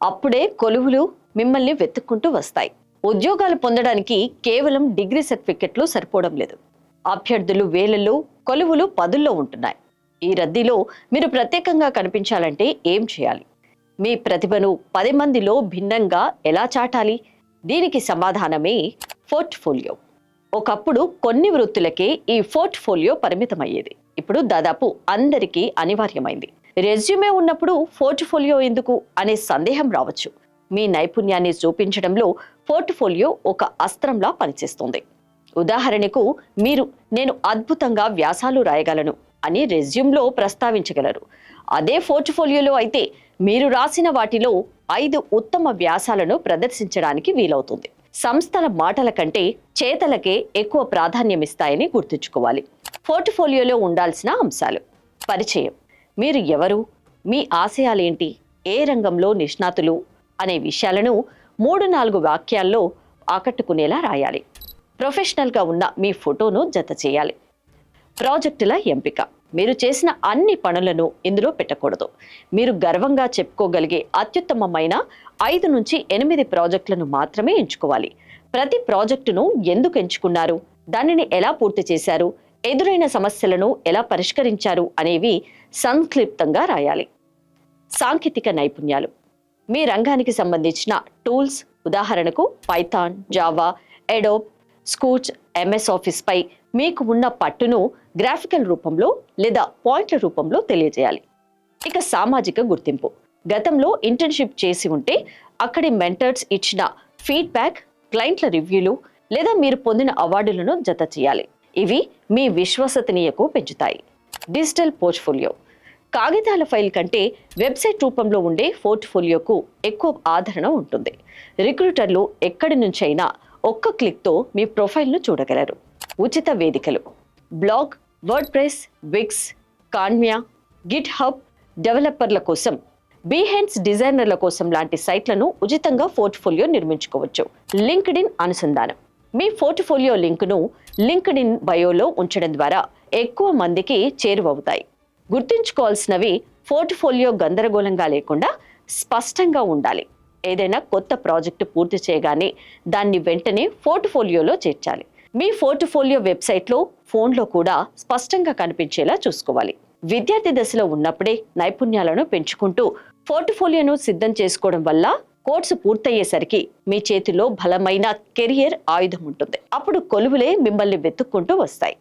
అప్పుడే కొలువులు మిమ్మల్ని వెతుక్కుంటూ వస్తాయి. ఉద్యోగాలు పొందడానికి కేవలం డిగ్రీ సర్టిఫికెట్లు సరిపోవడం లేదు. అభ్యర్థులు వేలల్లో, కొలువులు పదుల్లో ఉంటున్నాయి. ఈ రద్దీలో మీరు ప్రత్యేకంగా కనిపించాలంటే ఏం చేయాలి? మీ ప్రతిభను 10 మందిలో భిన్నంగా ఎలా చాటాలి? దీనికి సమాధానమే పోర్ట్ఫోలియో. ఒకప్పుడు కొన్ని వృత్తులకే ఈ పోర్ట్ఫోలియో పరిమితమయ్యేది. ఇప్పుడు దాదాపు అందరికీ అనివార్యమైంది. రెజ్యూమే ఉన్నప్పుడు పోర్ట్ఫోలియో ఎందుకు అనే సందేహం రావచ్చు. మీ నైపుణ్యాన్ని చూపించడంలో పోర్ట్ఫోలియో ఒక అస్త్రంలా పనిచేస్తుంది. ఉదాహరణకు, నేను అద్భుతంగా వ్యాసాలు రాయగలను అని రెజ్యూమ్లో ప్రస్తావించగలరు. అదే పోర్ట్ఫోలియోలో అయితే మీరు రాసిన వాటిలో 5 ఉత్తమ వ్యాసాలను ప్రదర్శించడానికి వీలవుతుంది. సంస్థల మాటల కంటే చేతలకే ఎక్కువ ప్రాధాన్యమిస్తాయని గుర్తుంచుకోవాలి. పోర్ట్ఫోలియోలో ఉండాల్సిన అంశాలు: పరిచయం. మీరు ఎవరు, మీ ఆశయాలేంటి, ఏ రంగంలో నిష్ణాతులు అనే విషయాలను 3-4 వాక్యాల్లో ఆకట్టుకునేలా రాయాలి. ప్రొఫెషనల్గా ఉన్న మీ ఫోటోను జత చేయాలి. ప్రాజెక్టుల ఎంపిక. మీరు చేసిన అన్ని పనులను ఇందులో పెట్టకూడదు. మీరు గర్వంగా చెప్పుకోగలిగే అత్యుత్తమమైన 5-8 ప్రాజెక్టులను మాత్రమే ఎంచుకోవాలి. ప్రతి ప్రాజెక్టును ఎందుకు ఎంచుకున్నారు, దానిని ఎలా పూర్తి చేశారు, ఎదురైన సమస్యలను ఎలా పరిష్కరించారు అనేవి సంక్షిప్తంగా రాయాలి. సాంకేతిక నైపుణ్యాలు. మీ రంగానికి సంబంధించిన టూల్స్, ఉదాహరణకు పైథాన్, జావా, అడోబ్, స్కూచ్, ఎంఎస్ ఆఫీస్ పై మీకు ఉన్న పట్టును గ్రాఫికల్ రూపంలో లేదా పాయింట్ల రూపంలో తెలియజేయాలి. ఇక సామాజిక గుర్తింపు. గతంలో ఇంటర్న్షిప్ చేసి ఉంటే అక్కడి మెంటర్స్ ఇచ్చిన ఫీడ్బ్యాక్, క్లయింట్ల రివ్యూలు లేదా మీరు పొందిన అవార్డులను జత చేయాలి. ఇవి మీ విశ్వసనీయతకు పెంచుతాయి. Digital portfolio. కాగితాల ఫైల్ కంటే వెబ్సైట్ రూపంలో ఉండే పోర్ట్ఫోలియోకు ఎక్కువ ఆదరణ ఉంటుంది. రిక్రూటర్లు ఎక్కడి నుంచైనా ఒక్క క్లిక్తో మీ ప్రొఫైల్ను చూడగలరు. ఉచిత వేదికలు. Blog, WordPress, Wix, Canva, GitHub డెవలపర్ల కోసం, బీహెన్స్ డిజైనర్ల కోసం లాంటి సైట్లను ఉచితంగా పోర్ట్ఫోలియో నిర్మించుకోవచ్చు. లింక్డ్ఇన్ అనుసంధానం. మీ పోర్ట్ఫోలియో లింకును లింక్డ్ఇన్ బయోలో ఉంచడం ద్వారా ఎక్కువ మందికి చేరువవుతాయి. గుర్తుంచుకోవాల్సినవి: పోర్ట్ఫోలియో గందరగోళంగా లేకుండా స్పష్టంగా ఉండాలి. ఏదైనా కొత్త ప్రాజెక్టు పూర్తి చేయగానే దాన్ని వెంటనే పోర్ట్ఫోలియోలో చేర్చాలి. మీ పోర్ట్ఫోలియో వెబ్సైట్లో, ఫోన్లో కూడా స్పష్టంగా కనిపించేలా చూసుకోవాలి. విద్యార్థి దశలో ఉన్నప్పుడే నైపుణ్యాలను పెంచుకుంటూ పోర్ట్ఫోలియోను సిద్ధం చేసుకోవడం వల్ల కోర్సు పూర్తయ్యేసరికి మీ చేతిలో బలమైన కెరియర్ ఆయుధం ఉంటుంది. అప్పుడు కొలువులే మిమ్మల్ని వెతుక్కుంటూ వస్తాయి.